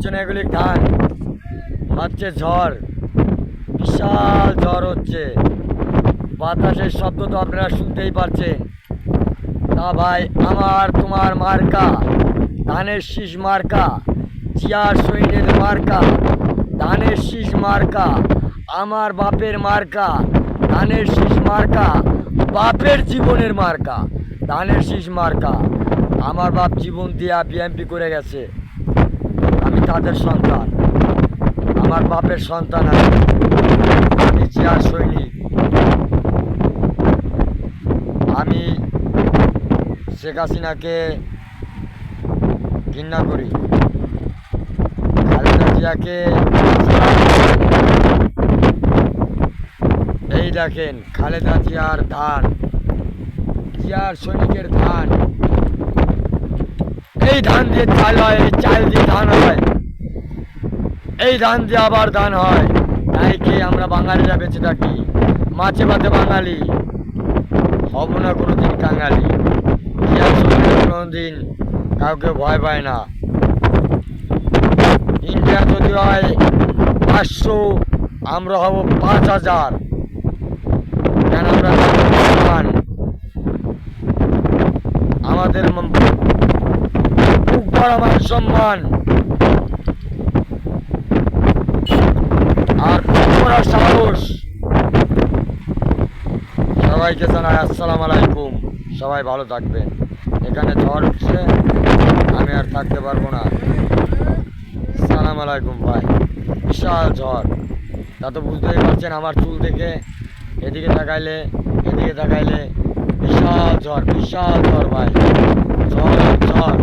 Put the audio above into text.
দেখছেন এগুলি ধান হচ্ছে ঝড়, বিশাল ঝড় হচ্ছে, বাতাসের শব্দ তো আপনারা শুনতেই পাচ্ছেন। তা ভাই আমার তোমার মার্কা ধানের শীষ মার্কা, জিয়ার সৈন্যের মার্কা ধানের শীষ মার্কা, আমার বাপের মার্কা ধানের শীষ মার্কা, বাপের জীবনের মার্কা ধানের শীষ মার্কা। আমার বাপ জীবন দিয়া বিএমপি করে গেছে, আমি তাদের সন্তান, আমার বাপের সন্তান আমি জিয়ার সৈনিক। আমি শেখ হাসিনাকে ঘৃণা করি, খালেদা জিয়াকে। এই দেখেন খালেদা জিয়ার ধান, জিয়ার সৈনিকের ধান, এই ধান দিয়ে চাল হয়, এই চাল দিয়ে ধান হয়, এই ধান দিয়ে আবার ধান হয়। তাই খেয়ে আমরা বাঙালিরা বেঁচে থাকি, মাছে ভাতে বাঙালি, হব না কোনোদিন কাঙালি। জিয়ার সৈনিক কোনোদিন কাউকে ভয় পায় না। ইন্ডিয়া যদি হয় 500, আমরা হব 5000। কেন আমরা মান আমাদের বুক ভরা মান সম্মান আর বুক ভরা সাহস। সবাইকে জানাই আসসালামু আলাইকুম, সবাই ভালো থাকবেন। এখানে ঝড় উঠছে, আমি আর থাকতে পারবো না। সালাম আলাইকুম ভাই, বিশাল ঝড়। তা তো বুঝতেই পারছেন আমার চুল থেকে এদিকে তাকাইলে এদিকে তাকাইলে বিশাল ঝড়, বিশাল ঝড় ভাই, ঝড় ঝড়।